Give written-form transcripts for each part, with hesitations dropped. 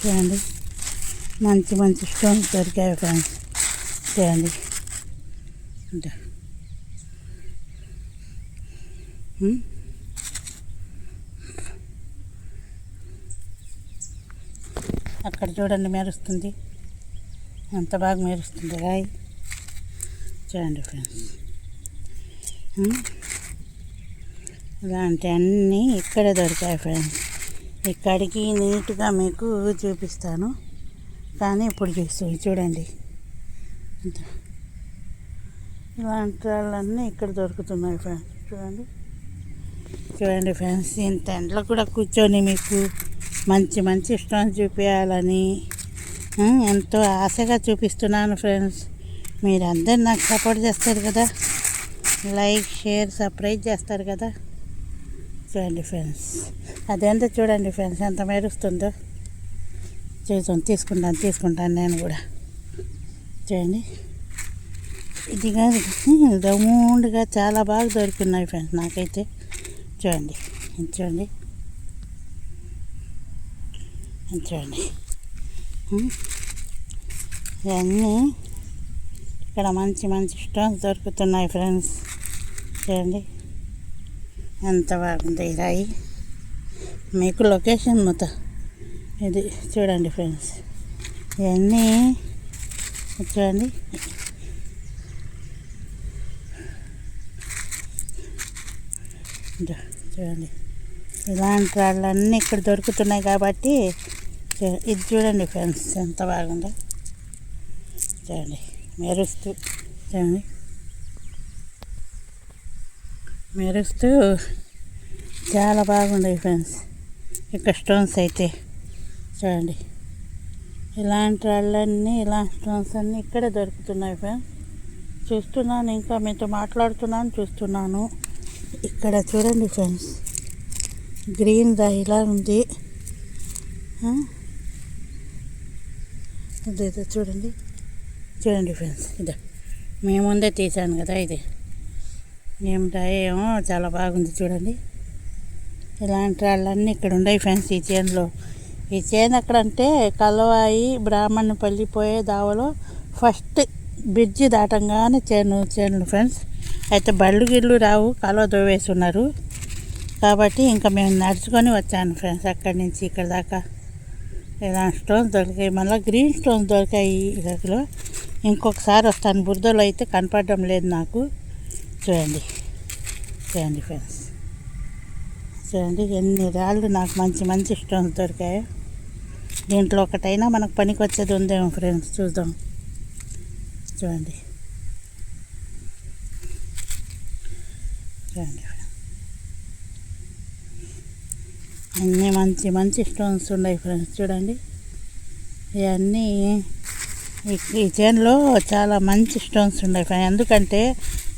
చూడండి మంచి మంచి స్టోన్స్ దొరికాయి ఫ్రెండ్స్. చూడండి అక్కడ చూడండి మెరుస్తుంది, ఎంత బాగా మెరుస్తుంది రాయి. చూడండి ఫ్రెండ్స్, ఇలాంటి అన్నీ ఇక్కడే దొరికాయి ఫ్రెండ్స్. ఇక్కడికి నీట్గా మీకు చూపిస్తాను, కానీ ఇప్పుడు చూడండి ఇలాంటి వాళ్ళన్నీ ఇక్కడ దొరుకుతున్నాయి ఫ్రెండ్స్. చూడండి ఫ్రెండ్స్, ఇంత ఎండలో కూడా కూర్చొని మీకు మంచి మంచి స్టోన్స్ చూపించాలని ఎంతో ఆశగా చూపిస్తున్నాను ఫ్రెండ్స్. మీరందరూ నాకు సపోర్ట్ చేస్తారు కదా, లైక్ షేర్ సబ్స్క్రైబ్ చేస్తారు కదా. చూడండి ఫ్రెండ్స్, అదేంటో చూడండి ఫ్రెండ్స్ ఎంత మెరుస్తుందో. తీసుకుంటాను నేను కూడా. చూడండి, ఇది కాదు రౌండ్గా చాలా బాగా దొరుకున్నాయి ఫ్రెండ్స్ నాకైతే. చూడండి ఇవన్నీ ఇక్కడ మంచి మంచి స్టోన్స్ దొరుకుతున్నాయి ఫ్రెండ్స్. చూడండి ఎంత బాగుంది ఈ రాయి. మీకు లొకేషన్ మొత్తం ఇది చూడండి ఫ్రెండ్స్. ఇవన్నీ చూడండి, ఇలాంటి రాళ్ళన్నీ ఇక్కడ దొరుకుతున్నాయి కాబట్టి ఇది చూడండి ఫ్రెండ్స్ ఎంత బాగుందో. చూడండి మెరుస్తూ చాలా బాగుంటాయి ఫ్రెండ్స్ ఇక్కడ స్టోన్స్ అయితే. చూడండి ఇలాంటి రాళ్ళన్నీ ఇలాంటి స్టోన్స్ అన్నీ ఇక్కడే దొరుకుతున్నాయి ఫ్రెండ్స్. చూస్తున్నాను, ఇంకా మీతో మాట్లాడుతున్నాను, చూస్తున్నాను. ఇక్కడ చూడండి ఫ్రెండ్స్, గ్రీన్ రాయిలా ఉంది. ఇదేదో చూడండి ఫ్రెండ్స్, ఇదే మేము ముందే తీసాను కదా, ఇది ఏం రాయి ఏమో చాలా బాగుంది. చూడండి ఇలాంటి వాళ్ళన్నీ ఇక్కడ ఉన్నాయి ఫ్రెండ్స్ ఈ చేనులో. ఈ చేను ఎక్కడంటే కలవాయి బ్రాహ్మణపల్లి పోయే దావలో ఫస్ట్ బ్రిడ్జి దాటంగానే చేనులు ఫ్రెండ్స్. అయితే బళ్ళు గిళ్ళు రావు, కాలువ దోవేస్తున్నారు కాబట్టి ఇంకా మేము నడుచుకొని వచ్చాను ఫ్రెండ్స్ అక్కడి నుంచి ఇక్కడ దాకా. ఇలా స్టోన్స్ దొరికాయి, మళ్ళీ గ్రీన్ స్టోన్స్ దొరికాయి ఇక్కడలో. ఇంకొకసారి వస్తాను, బురదలో అయితే కనపడడం లేదు నాకు. చూడండి ఫ్రెండ్స్, చూడండి ఎన్ని రాళ్ళు నాకు మంచి మంచి స్టోన్స్ దొరికాయో. దీంట్లో ఒకటైనా మనకు పనికి వచ్చేది ఉందేమో ఫ్రెండ్స్, చూద్దాం. చూడండి అన్నీ మంచి మంచి స్టోన్స్ ఉన్నాయి ఫ్రెండ్స్. చూడండి ఇవన్నీ ఈ చేనులో చాలా మంచి స్టోన్స్ ఉన్నాయి ఫ్రెండ్స్. ఎందుకంటే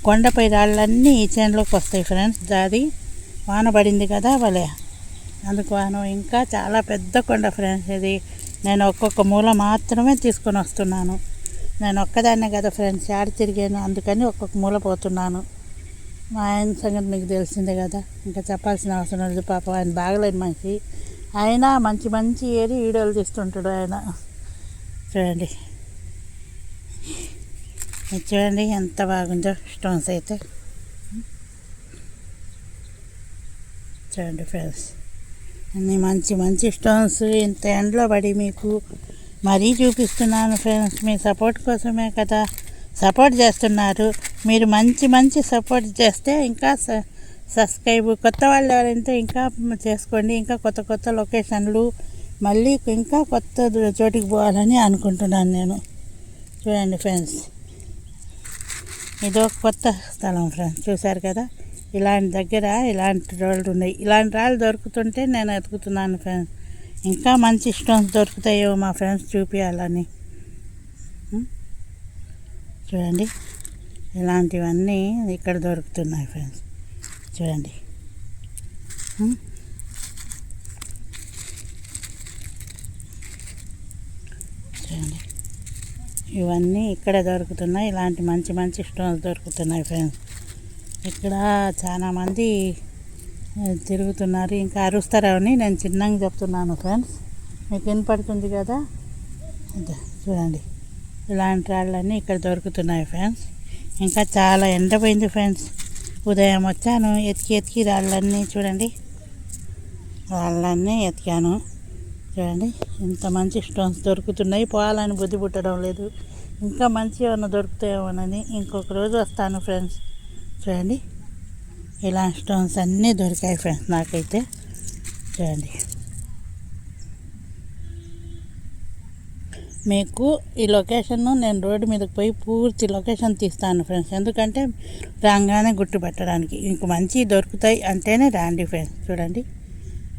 కొండపై రాళ్ళన్నీ ఈ చేనులోకి వస్తాయి ఫ్రెండ్స్. దాది వాన పడింది కదా భలే, అందుకు వాన ఇంకా చాలా పెద్ద కొండ ఫ్రెండ్స్ ఇది. నేను ఒక్కొక్క మూల మాత్రమే తీసుకొని వస్తున్నాను. నేను ఒక్కదాన్నే కదా ఫ్రెండ్స్ ఆడ తిరిగాను, అందుకని ఒక్కొక్క మూల పోతున్నాను. మా ఆయన సంగతి మీకు తెలిసిందే కదా, ఇంకా చెప్పాల్సిన అవసరం లేదు. పాపం ఆయన బాగలేని మనిషి, అయినా మంచి మంచి వీడియోలు తీస్తుంటాడు ఆయన. చూడండి ఎంత బాగుందో స్టోన్స్ అయితే. చూడండి ఫ్రెండ్స్, అన్నీ మంచి మంచి స్టోన్స్ ఇంత ఎండలో పడి మీకు మరీ చూపిస్తున్నాను ఫ్రెండ్స్. మీ సపోర్ట్ కోసమే కదా సపోర్ట్ చేస్తున్నారు. మీరు మంచి మంచి సపోర్ట్ చేస్తే ఇంకా సబ్స్క్రైబ్, కొత్త వాళ్ళు ఎవరైతే ఇంకా చేసుకోండి. ఇంకా కొత్త కొత్త లొకేషన్లు, మళ్ళీ ఇంకా కొత్త చోటికి పోవాలని అనుకుంటున్నాను నేను. చూడండి ఫ్రెండ్స్, ఇదొక కొత్త స్థలం ఫ్రెండ్స్. చూశారు కదా, ఇలాంటి దగ్గర ఇలాంటి రాళ్ళు ఉన్నాయి. ఇలాంటి రాళ్ళు దొరుకుతుంటే నేను వెతుకుతున్నాను ఫ్రెండ్స్. ఇంకా మంచి స్టోన్స్ దొరుకుతాయో మా ఫ్రెండ్స్ చూపించాలని. చూడండి ఇలాంటివన్నీ ఇక్కడ దొరుకుతున్నాయి ఫ్రెండ్స్. చూడండి ఇవన్నీ ఇక్కడ దొరుకుతున్నాయి. ఇలాంటి మంచి మంచి స్టోన్స్ దొరుకుతున్నాయి ఫ్రెండ్స్. ఇక్కడ చాలామంది తిరుగుతున్నారు, ఇంకా అరుస్తారని నేను చిన్నగా చెప్తున్నాను ఫ్రెండ్స్. మీకు వినపడుతుంది కదా, అదే చూడండి. ఇలాంటి రాళ్ళన్నీ ఇక్కడ దొరుకుతున్నాయి ఫ్రెండ్స్. ఇంకా చాలా ఎండపోయింది ఫ్రెండ్స్. ఉదయం వచ్చాను, ఎతికి రాళ్ళన్నీ చూడండి, రాళ్ళన్నీ ఎతికాను. చూడండి ఇంత మంచి స్టోన్స్ దొరుకుతున్నాయి. పోవాలని బుద్ధి పుట్టడం లేదు. ఇంకా మంచి ఏమన్నా దొరుకుతాయేమోనని ఇంకొక రోజు వస్తాను ఫ్రెండ్స్. చూడండి ఇలా స్టోన్స్ అన్నీ దొరికాయి ఫ్రెండ్స్ నాకైతే. చూడండి మీకు ఈ లొకేషన్ నేను రోడ్డు మీదకి పోయి పూర్తి లొకేషన్ తీస్తాను ఫ్రెండ్స్. ఎందుకంటే రాగానే గుర్తుపెట్టడానికి. ఇంక మంచి దొరుకుతాయి అంటేనే రాండి ఫ్రెండ్స్. చూడండి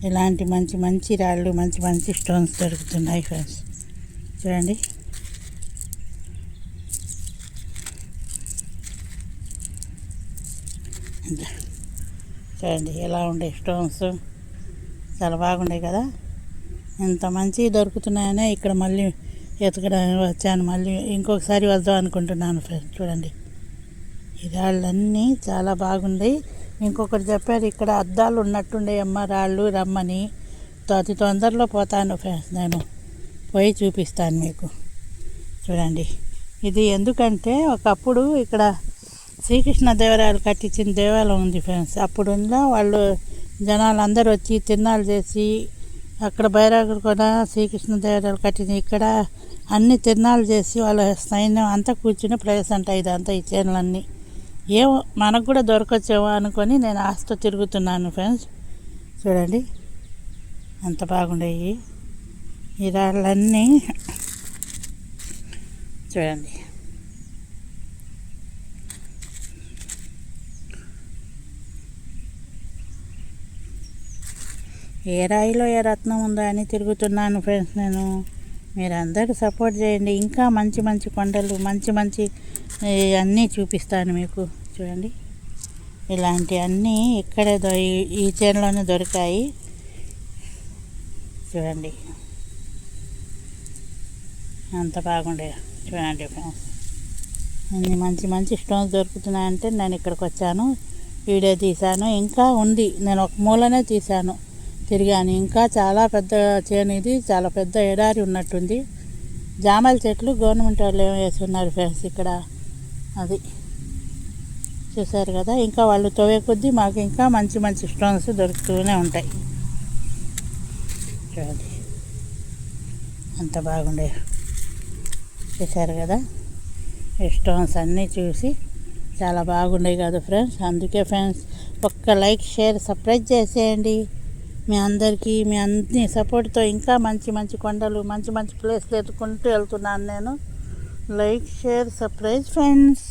ఇలాంటి మంచి మంచి రాళ్ళు, మంచి మంచి స్టోన్స్ దొరుకుతున్నాయి ఫ్రెండ్స్. చూడండి చూడండి ఎలా ఉండే స్టోన్స్, చాలా బాగుండే కదా. ఎంత మంచి దొరుకుతున్నాయనే ఇక్కడ మళ్ళీ ఎతకడానికి వచ్చాను. మళ్ళీ ఇంకొకసారి వద్దాం అనుకుంటున్నాను ఫ్రెండ్స్. చూడండి ఈ రాళ్ళన్నీ చాలా బాగుంటాయి. ఇంకొకటి చెప్పారు ఇక్కడ అద్దాలు ఉన్నట్టుండే అమ్మ రాళ్ళు రమ్మని. అతి తొందరలో పోతాను ఫ్రెండ్స్, నేను పోయి చూపిస్తాను మీకు. చూడండి ఇది ఎందుకంటే ఒకప్పుడు ఇక్కడ శ్రీకృష్ణదేవరాయలు కట్టించిన దేవాలయం ఉంది ఫ్రెండ్స్. అప్పుడున్న వాళ్ళు జనాలు అందరూ వచ్చి తిరునాళ్ళు చేసి అక్కడ బైరాగులు కూడా శ్రీకృష్ణదేవరాయలు కట్టిన ఇక్కడ అన్ని తిరునాళ్ళు చేసి వాళ్ళ సైన్యం అంతా కూర్చుని ప్లేస్ అంట ఇదంతా. ఈ చేనులన్నీ ఏమో మనకు కూడా దొరకొచ్చేమో అనుకొని నేను ఆస్తో తిరుగుతున్నాను ఫ్రెండ్స్. చూడండి అంత బాగుండేవి ఈ రాళ్ళన్నీ. చూడండి ఏ రాయిలో ఏ రత్నం ఉందో అని తిరుగుతున్నాను ఫ్రెండ్స్ నేను. మీరందరూ సపోర్ట్ చేయండి. ఇంకా మంచి మంచి కొండలు, మంచి మంచి అన్నీ చూపిస్తాను మీకు. చూడండి ఇలాంటివన్నీ ఇక్కడే ఈ చేనులోనే దొరికాయి. చూడండి అంత బాగుండే. చూడండి ఫ్రెండ్స్ అన్ని మంచి మంచి స్టోన్స్ దొరుకుతున్నాయంటే నేను ఇక్కడికి వచ్చాను, వీడియో తీశాను. ఇంకా ఉంది, నేను ఒక మూలనే తీశాను, తిరిగాను. ఇంకా చాలా పెద్ద చేను ఇది, చాలా పెద్ద ఎడారి ఉన్నట్టుంది. జామల చెట్లు గవర్నమెంట్ వాళ్ళు ఏమో వేసి ఉన్నారు ఫ్రెండ్స్ ఇక్కడ. అది చూసారు కదా. ఇంకా వాళ్ళు తవ్వే కొద్దీ మాకు ఇంకా మంచి మంచి స్టోన్స్ దొరుకుతూనే ఉంటాయి. చూడండి అంత బాగుండే. చూసారు కదా ఈ స్టోన్స్ అన్నీ చూసి చాలా బాగుండే కదా ఫ్రెండ్స్. అందుకే ఫ్రెండ్స్ ఒక్క లైక్, షేర్, సబ్స్క్రైబ్ చేసేయండి. మీ అందరికీ మీ అన్ని సపోర్ట్తో ఇంకా మంచి మంచి కొండలు, మంచి మంచి ప్లేస్లు ఎత్తుకుంటూ వెళ్తున్నాను నేను. Like, share, subscribe friends.